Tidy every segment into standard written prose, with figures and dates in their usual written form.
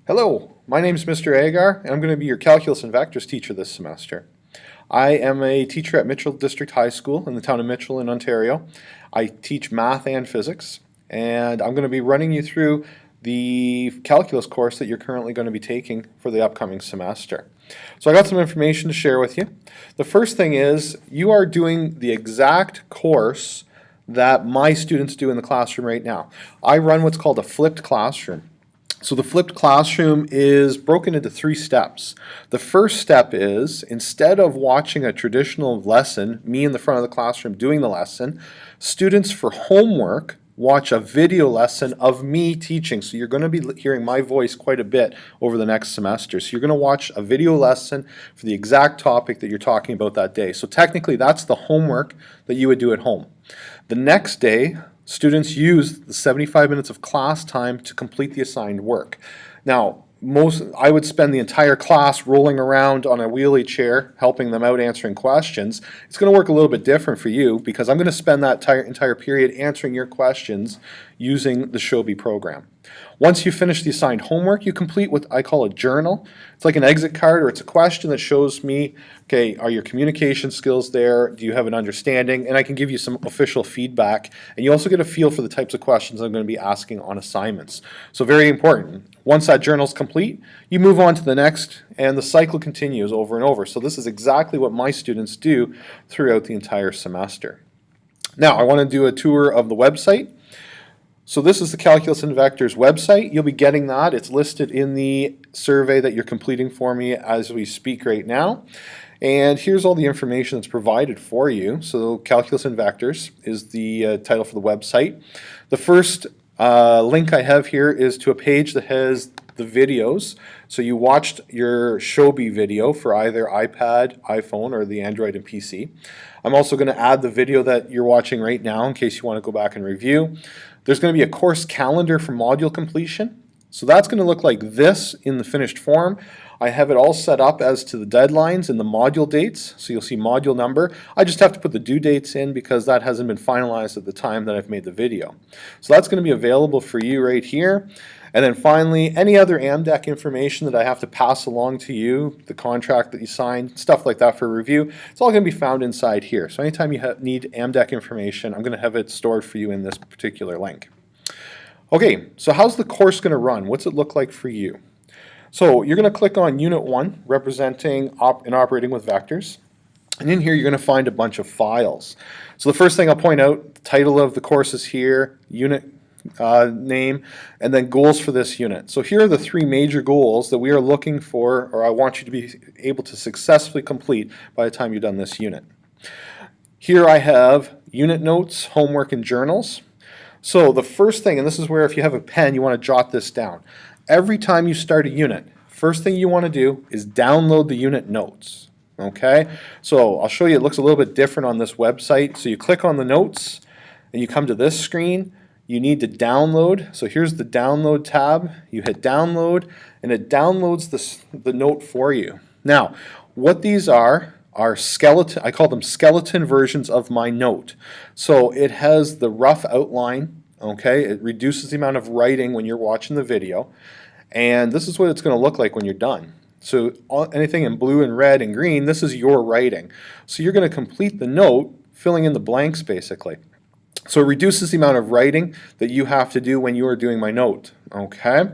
Hello, my name is Mr. Agar, and I'm going to be your Calculus and Vectors teacher this semester. I am a teacher at Mitchell District High School in the town of Mitchell in Ontario. I teach math and physics, and I'm going to be running you through the calculus course that you're currently going to be taking for the upcoming semester. So I got some information to share with you. The first thing is you are doing the exact course that my students do in the classroom right now. I run what's called a flipped classroom. So the flipped classroom is broken into 3 steps. The first step is, instead of watching a traditional lesson, me in the front of the classroom doing the lesson, students for homework watch a video lesson of me teaching. So you're going to be hearing my voice quite a bit over the next semester. So you're going to watch a video lesson for the exact topic that you're talking about that day. So technically that's the homework that you would do at home. The next day, students use the 75 minutes of class time to complete the assigned work. Now, I would spend the entire class rolling around on a wheelie chair, helping them out answering questions. It's going to work a little bit different for you because I'm going to spend that entire period answering your questions using the Shobi program. Once you finish the assigned homework, you complete what I call a journal. It's like an exit card, or it's a question that shows me, okay, are your communication skills there? Do you have an understanding? And I can give you some official feedback. And you also get a feel for the types of questions I'm going to be asking on assignments. So very important. Once that journal is complete, you move on to the next, and the cycle continues over and over. So this is exactly what my students do throughout the entire semester. Now, I want to do a tour of the website. So this is the Calculus and Vectors website. You'll be getting that. It's listed in the survey that you're completing for me as we speak right now. And here's all the information that's provided for you. So Calculus and Vectors is the title for the website. The first link I have here is to a page that has the videos. So you watched your Shobi video for either iPad, iPhone, or the Android and PC. I'm also going to add the video that you're watching right now in case you want to go back and review. There's going to be a course calendar for module completion. So that's going to look like this in the finished form. I have it all set up as to the deadlines and the module dates. So you'll see module number. I just have to put the due dates in because that hasn't been finalized at the time that I've made the video. So that's going to be available for you right here. And then finally, any other AMDEC information that I have to pass along to you, the contract that you signed, stuff like that for review, it's all going to be found inside here. So anytime you need AMDEC information, I'm going to have it stored for you in this particular link. Okay, so how's the course going to run? What's it look like for you? So you're going to click on Unit 1, representing and operating with vectors. And in here, you're going to find a bunch of files. So the first thing I'll point out, the title of the course is here, unit name, and then goals for this unit. So here are the 3 major goals that we are looking for, or I want you to be able to successfully complete by the time you've done this unit. Here I have unit notes, homework, and journals. So the first thing, and this is where if you have a pen, you want to jot this down. Every time you start a unit, first thing you want to do is download the unit notes. Okay, so I'll show you, it looks a little bit different on this website. So you click on the notes, and you come to this screen. You need to download. So here's the download tab. You hit download, and it downloads the note for you. Now, what these are skeleton, I call them skeleton versions of my note. So it has the rough outline, okay? It reduces the amount of writing when you're watching the video. And this is what it's going to look like when you're done. So anything in blue and red and green, this is your writing. So you're going to complete the note, filling in the blanks basically. So it reduces the amount of writing that you have to do when you are doing my note, okay?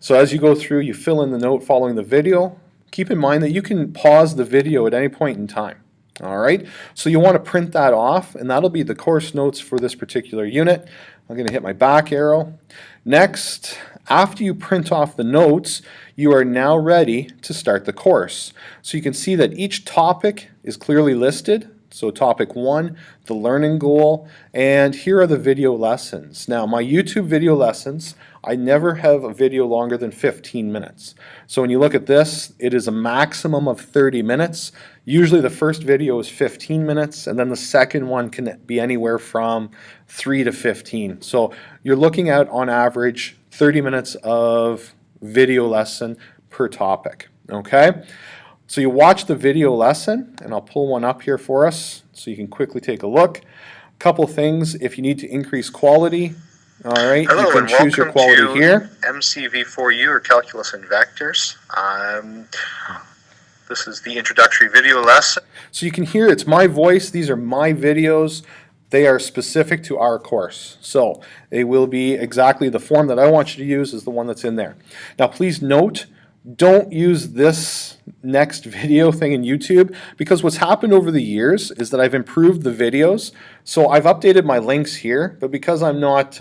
So as you go through, you fill in the note following the video. Keep in mind that you can pause the video at any point in time, all right? So you want to print that off, and that'll be the course notes for this particular unit. I'm going to hit my back arrow. Next, after you print off the notes, you are now ready to start the course. So you can see that each topic is clearly listed. So topic 1, the learning goal, and here are the video lessons. Now my YouTube video lessons, I never have a video longer than 15 minutes. So when you look at this, it is a maximum of 30 minutes. Usually the first video is 15 minutes, and then the second one can be anywhere from 3 to 15. So you're looking at, on average, 30 minutes of video lesson per topic, okay? So you watch the video lesson, and I'll pull one up here for us so you can quickly take a look. A couple things, if you need to increase quality, All right, you Hello can and choose your welcome quality to here. MCV4U, or Calculus and Vectors. This is the introductory video lesson. So you can hear it's my voice. These are my videos. They are specific to our course. So they will be exactly the form that I want you to use is the one that's in there. Now please note, don't use this next video thing in YouTube, because what's happened over the years is that I've improved the videos. So I've updated my links here, but because I'm not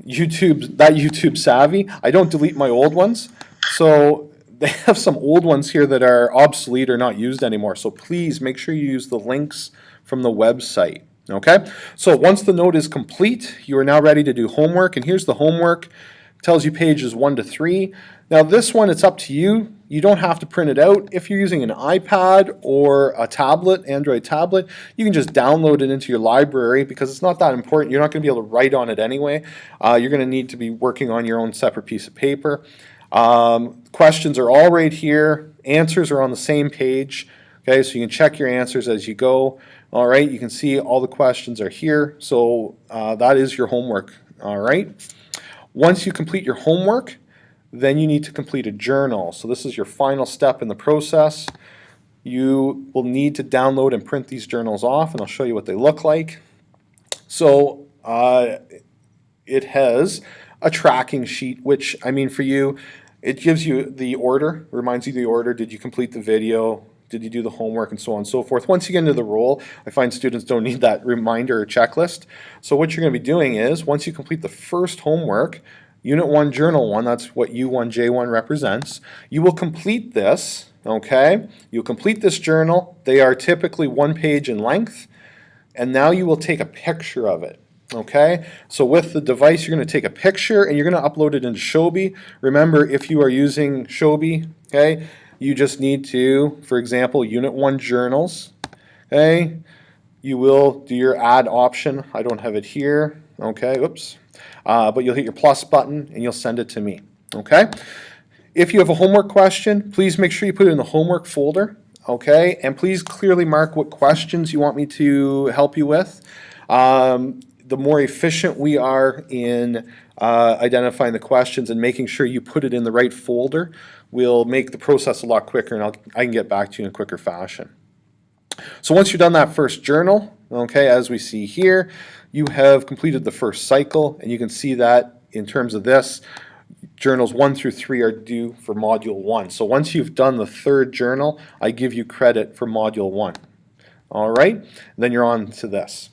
YouTube savvy, I don't delete my old ones. So they have some old ones here that are obsolete or not used anymore. So please make sure you use the links from the website. Okay, so once the note is complete, you are now ready to do homework, and here's the homework. It tells you pages 1 to 3. Now this one, it's up to you. You don't have to print it out. If you're using an iPad or a tablet, Android tablet, you can just download it into your library because it's not that important. You're not going to be able to write on it anyway. You're going to need to be working on your own separate piece of paper. Questions are all right here. Answers are on the same page. Okay, so you can check your answers as you go. All right, you can see all the questions are here. So that is your homework. All right. Once you complete your homework, then you need to complete a journal. So this is your final step in the process. You will need to download and print these journals off, and I'll show you what they look like. So it has a tracking sheet, which, I mean, for you, it gives you the order, reminds you the order. Did you complete the video? Did you do the homework, and so on and so forth. Once you get into the role, I find students don't need that reminder or checklist. So what you're going to be doing is, once you complete the first homework, Unit 1, Journal 1, that's what U1, J1 represents, you will complete this, okay? You'll complete this journal. They are typically 1 page in length, and now you will take a picture of it. Okay, so with the device, you're going to take a picture and you're going to upload it into Shobi. Remember, if you are using Shobi, okay, you just need to, for example, Unit 1 journals, okay, you will do your add option. I don't have it here, okay, oops, but you'll hit your plus button and you'll send it to me, okay. If you have a homework question, please make sure you put it in the homework folder, okay, and please clearly mark what questions you want me to help you with. The more efficient we are in identifying the questions and making sure you put it in the right folder will make the process a lot quicker, and I can get back to you in a quicker fashion. So once you've done that first journal, okay, as we see here, you have completed the first cycle, and you can see that in terms of this, journals 1 through 3 are due for Module 1. So once you've done the third journal, I give you credit for Module 1. All right, then you're on to this.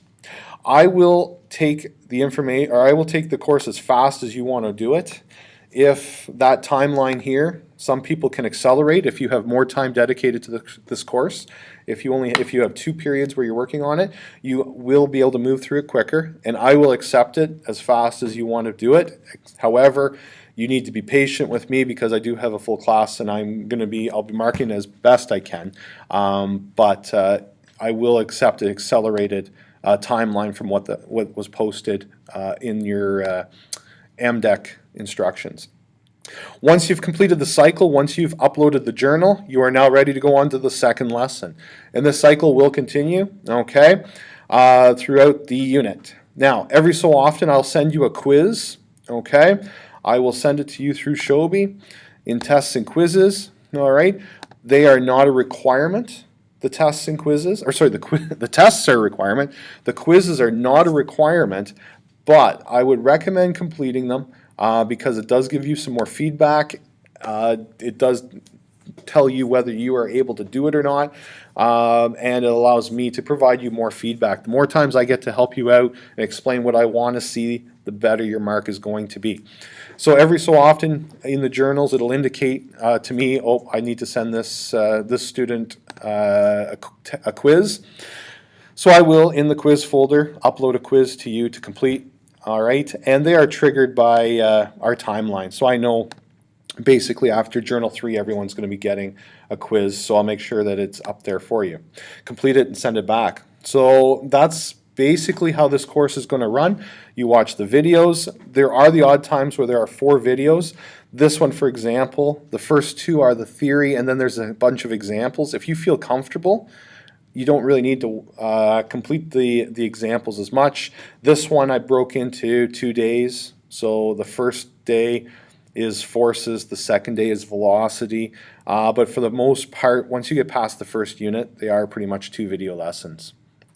I will take the information, or I will take the course as fast as you want to do it. If that timeline here, some people can accelerate if you have more time dedicated to this course. If you have 2 periods where you're working on it, you will be able to move through it quicker, and I will accept it as fast as you want to do it. However, you need to be patient with me because I do have a full class, and I'll be marking as best I can. But I will accept an accelerated timeline from what was posted in your MDEC instructions. Once you've completed the cycle, once you've uploaded the journal, you are now ready to go on to the second lesson. And this cycle will continue, okay, throughout the unit. Now, every so often I'll send you a quiz, okay? I will send it to you through Shobi in tests and quizzes, all right? They are not a requirement. The tests and quizzes, or sorry, the tests are a requirement. The quizzes are not a requirement, but I would recommend completing them because it does give you some more feedback. It does tell you whether you are able to do it or not, and it allows me to provide you more feedback. The more times I get to help you out and explain what I want to see, the better your mark is going to be. So every so often in the journals, it'll indicate to me, oh, I need to send this student a quiz. So I will, in the quiz folder, upload a quiz to you to complete. All right, and they are triggered by our timeline. So I know basically after Journal 3, everyone's going to be getting a quiz. So I'll make sure that it's up there for you. Complete it and send it back. So that's basically how this course is going to run. You watch the videos. There are the odd times where there are 4 videos. This one, for example, the first 2 are the theory, and then there's a bunch of examples. If you feel comfortable you don't really need to complete the examples as much. This one I broke into 2 days. So the first day is forces, the second day is velocity. But for the most part, once you get past the first unit, they are pretty much 2 video lessons.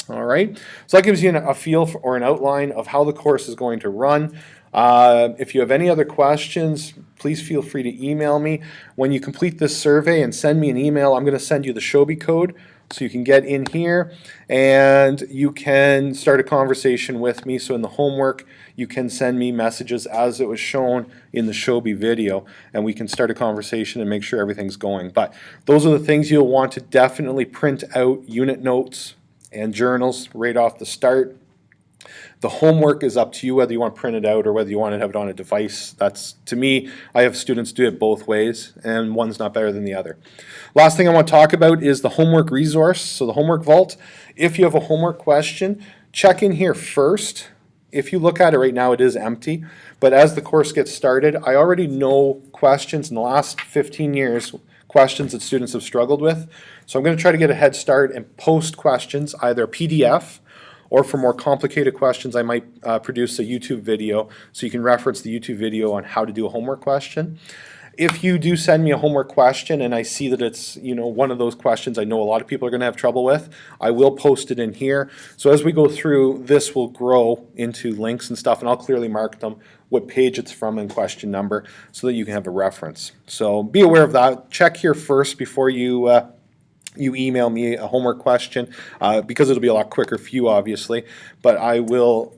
All right, so that gives you a feel for, or an outline of how the course is going to run. If you have any other questions, please feel free to email me. When you complete this survey and send me an email, I'm going to send you the Shobi code so you can get in here and you can start a conversation with me. So in the homework, you can send me messages as it was shown in the Shobi video, and we can start a conversation and make sure everything's going. But those are the things you'll want to definitely print out: unit notes and journals right off the start. The homework is up to you whether you want to print it out or whether you want to have it on a device. That's, to me, I have students do it both ways, and one's not better than the other. Last thing I want to talk about is the homework resource, so the homework vault. If you have a homework question, check in here first. If you look at it right now, it is empty, but as the course gets started, I already know questions in the last 15 years, questions that students have struggled with. So I'm going to try to get a head start and post questions, either a PDF, or for more complicated questions, I might produce a YouTube video so you can reference the YouTube video on how to do a homework question. If you do send me a homework question and I see that it's, you know, one of those questions I know a lot of people are going to have trouble with, I will post it in here. So as we go through, this will grow into links and stuff, and I'll clearly mark them, what page it's from and question number, so that you can have a reference. So be aware of that. Check here first before you email me a homework question, because it'll be a lot quicker for you, obviously. But I will,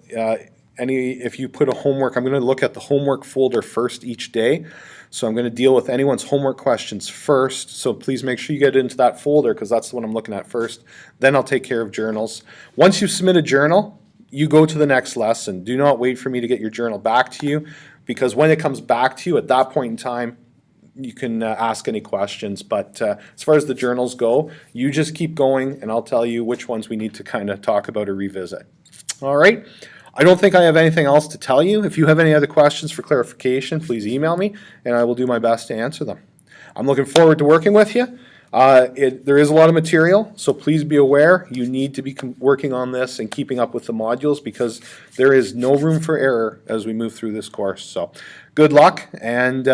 if you put a homework, I'm going to look at the homework folder first each day. So I'm going to deal with anyone's homework questions first. So please make sure you get into that folder, because that's the one I'm looking at first. Then I'll take care of journals. Once you submit a journal, you go to the next lesson. Do not wait for me to get your journal back to you, because when it comes back to you at that point in time, you can ask any questions. But as far as the journals go, you just keep going and I'll tell you which ones we need to kind of talk about or revisit. All right. I don't think I have anything else to tell you. If you have any other questions for clarification, please email me and I will do my best to answer them. I'm looking forward to working with you. There is a lot of material, so please be aware you need to be working on this and keeping up with the modules, because there is no room for error as we move through this course. So good luck, and